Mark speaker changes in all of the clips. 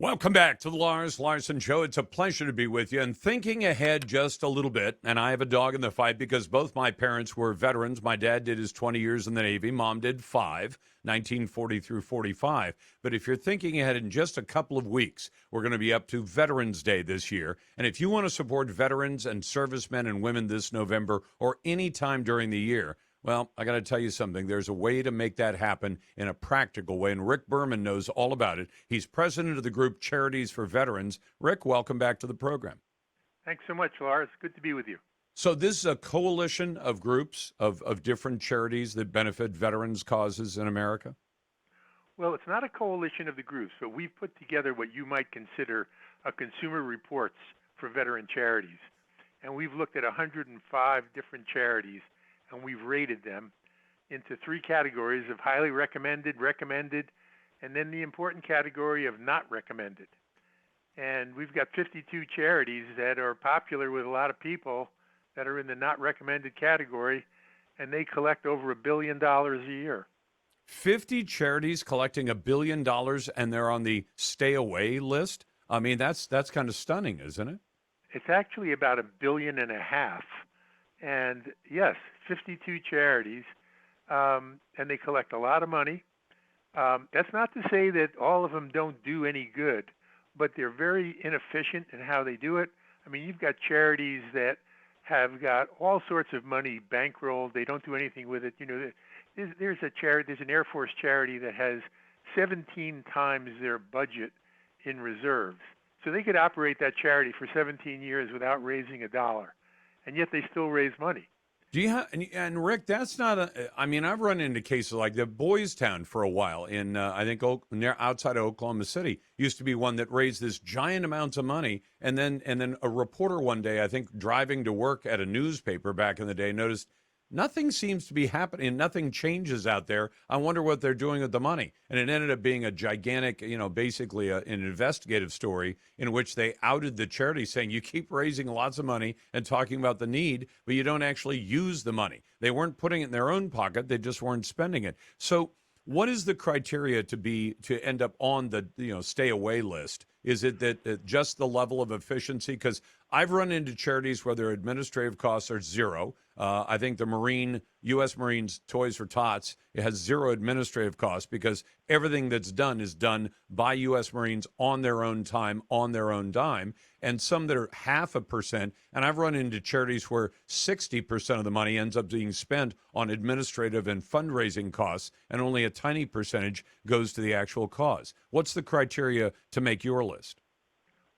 Speaker 1: Welcome back to the Larson Show. It's a pleasure to be with you. And thinking ahead just a little bit, and I have a dog in the fight because both my parents were veterans. My dad did his 20 years in the Navy. Mom did 1940 through 45. But if you're thinking ahead in just a couple of weeks, we're going to be up to Veterans Day this year. And if you want to support veterans and servicemen and women this November or any time during the year, well, I got to tell you something. There's a way to make that happen in a practical way, and Rick Berman knows all about it. He's president of the group Charities for Veterans. Rick, welcome back to the program.
Speaker 2: Thanks so much, Lars. Good to be with you.
Speaker 1: So this is a coalition of groups of different charities that benefit veterans' causes in America?
Speaker 2: Well, it's not a coalition of the groups, but we've put together what you might consider a consumer reports for veteran charities. And we've looked at 105 different charities, and we've rated them into three categories of highly recommended, and then the important category of not recommended. And we've got 52 charities that are popular with a lot of people that are in the not recommended category, and they collect over $1 billion a year.
Speaker 1: 50 charities collecting $1 billion, and they're on the stay away list? I mean, that's kind of stunning, isn't it?
Speaker 2: It's actually about $1.5 billion. And yes, 52 charities, and they collect a lot of money. That's not to say that all of them don't do any good, but they're very inefficient in how they do it. I mean, you've got charities that have got all sorts of money bankrolled. They don't do anything with it. You know, there's an Air Force charity that has 17 times their budget in reserves. So they could operate that charity for 17 years without raising a dollar, and yet they still raise money.
Speaker 1: Do you have, and Rick, that's not I mean, I've run into cases like the Boys Town for a while in, I think, near outside of Oklahoma City, used to be one that raised this giant amounts of money. And then a reporter one day, I think, driving to work at a newspaper back in the day, noticed nothing seems to be happening. Nothing changes out there. I wonder what they're doing with the money. And it ended up being a gigantic, basically an investigative story in which they outed the charity, saying you keep raising lots of money and talking about the need, but you don't actually use the money. They weren't putting it in their own pocket. They just weren't spending it. So what is the criteria to end up on the stay away list? Is it that just the level of efficiency? Because I've run into charities where their administrative costs are zero. I think the U.S. Marines Toys for Tots, it has zero administrative costs because everything that's done is done by U.S. Marines on their own time, on their own dime, and some that are 0.5%. And I've run into charities where 60% of the money ends up being spent on administrative and fundraising costs, and only a tiny percentage goes to the actual cause. What's the criteria to make your list?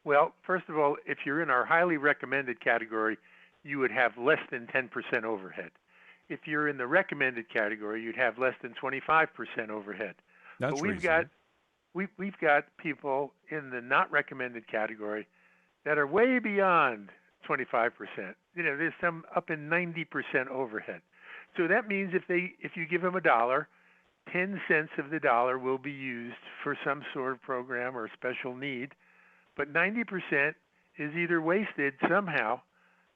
Speaker 2: Well, first of all, if you're in our highly recommended category, you would have less than 10% overhead. If you're in the recommended category, you'd have less than 25% overhead.
Speaker 1: That's
Speaker 2: but
Speaker 1: reasonable.
Speaker 2: we've got people in the not recommended category that are way beyond 25%. There's some up in 90% overhead. So that means if you give them $1, 10 cents of the dollar will be used for some sort of program or special need, but 90% is either wasted somehow,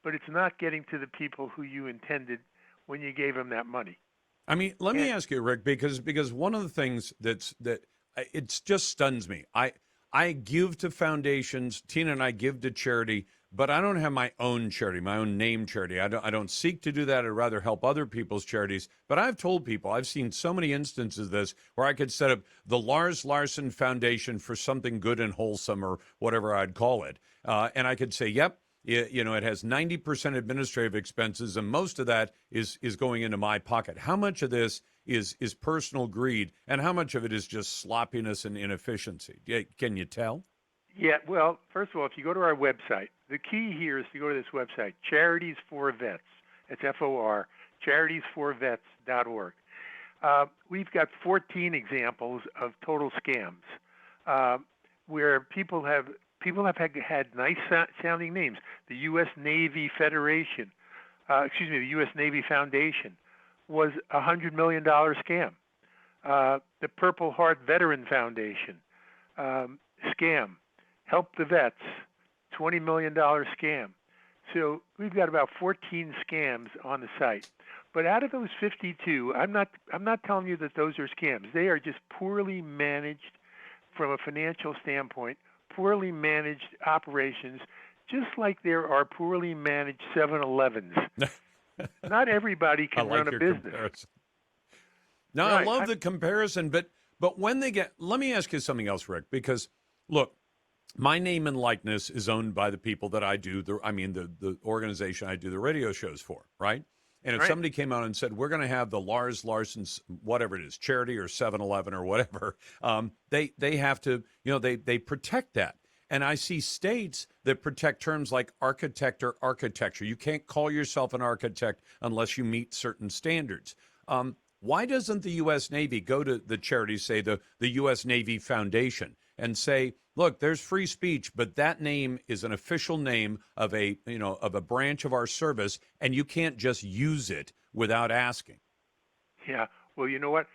Speaker 2: but it's not getting to the people who you intended when you gave them that money.
Speaker 1: I mean, let me ask you, Rick, because one of the things that it just stuns me. I give to foundations. Tina and I give to charity, but I don't have my own charity, my own name charity. I don't seek to do that. I'd rather help other people's charities. But I've told people, I've seen so many instances of this where I could set up the Lars Larson Foundation for something good and wholesome or whatever I'd call it. And I could say, yep, it has 90% administrative expenses, and most of that is going into my pocket. How much of this is personal greed, and how much of it is just sloppiness and inefficiency? Can you tell?
Speaker 2: Yeah, well, first of all, if you go to our website, the key here is to go to this website, Charities for Vets. It's FOR, charitiesforvets.org. We've got 14 examples of total scams where people have had nice sounding names. The U.S. Navy Federation, the U.S. Navy Foundation was a $100 million scam. The Purple Heart Veteran Foundation, scam. Help the Vets, $20 million scam. So we've got about 14 scams on the site. But out of those 52, I'm not telling you that those are scams. They are just poorly managed from a financial standpoint, poorly managed operations, just like there are poorly managed 7-Elevens. Not everybody
Speaker 1: I
Speaker 2: can
Speaker 1: like
Speaker 2: run a
Speaker 1: your
Speaker 2: business.
Speaker 1: comparison. No, I
Speaker 2: Right.
Speaker 1: love the comparison, but when they get, let me ask you something else, Rick, because look, my name and likeness is owned by the people that I do the organization I do the radio shows for, right? And if
Speaker 2: Right.
Speaker 1: somebody came out and said we're going to have the Lars Larson's whatever it is, charity or 7-Eleven or whatever, they have to, they protect that. And I see states that protect terms like architect or architecture. You can't call yourself an architect unless you meet certain standards. Why doesn't the U.S. Navy go to the charities, say the U.S. Navy Foundation, and say, look, there's free speech, but that name is an official name of a branch of our service, and you can't just use it without asking.
Speaker 2: Yeah. Well, you know what?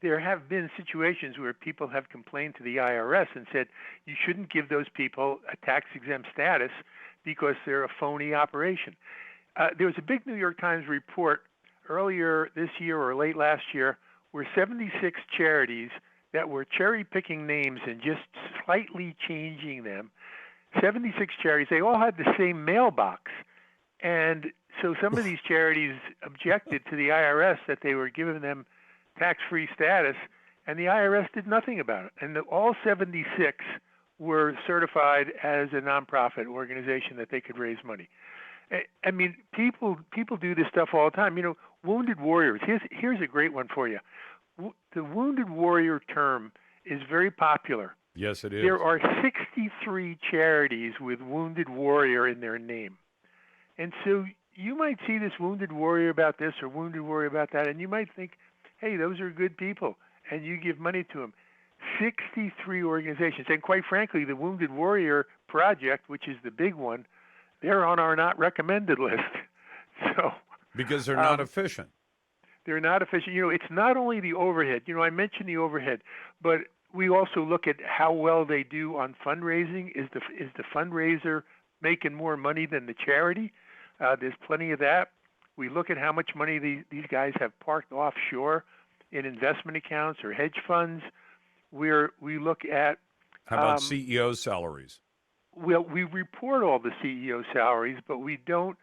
Speaker 2: There have been situations where people have complained to the IRS and said you shouldn't give those people a tax-exempt status because they're a phony operation. There was a big New York Times report earlier this year or late last year where 76 charities that were cherry-picking names and just slightly changing them, 76 charities, they all had the same mailbox. And so some of these charities objected to the IRS that they were giving them tax-free status, and the IRS did nothing about it. And all 76 were certified as a nonprofit organization that they could raise money. I mean, people do this stuff all the time. You know, wounded warriors. Here's a great one for you. The wounded warrior term is very popular.
Speaker 1: Yes, it is.
Speaker 2: There are 63 charities with wounded warrior in their name. And so you might see this wounded warrior about this or wounded warrior about that, and you might think, hey, those are good people, and you give money to them. 63 organizations. And quite frankly, the Wounded Warrior Project, which is the big one, they're on our not recommended list. So
Speaker 1: because they're not efficient.
Speaker 2: They're not efficient. You know, it's not only the overhead. You know, I mentioned the overhead, but we also look at how well they do on fundraising. Is the fundraiser making more money than the charity? There's plenty of that. We look at how much money these guys have parked offshore in investment accounts or hedge funds. We look at
Speaker 1: how about CEO salaries?
Speaker 2: Well, we report all the CEO salaries, but we don't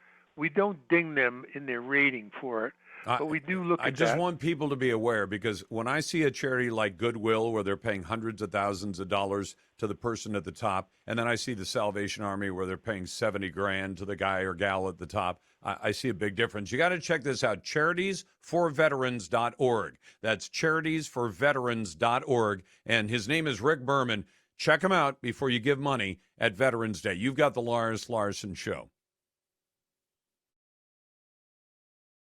Speaker 2: ding them in their rating for it. But we do look at that.
Speaker 1: I just want people to be aware, because when I see a charity like Goodwill where they're paying hundreds of thousands of dollars to the person at the top, and then I see the Salvation Army where they're paying $70,000 to the guy or gal at the top, I see a big difference. You got to check this out, charitiesforveterans.org. That's charitiesforveterans.org. And his name is Rick Berman. Check him out before you give money at Veterans Day. You've got the Lars Larson Show.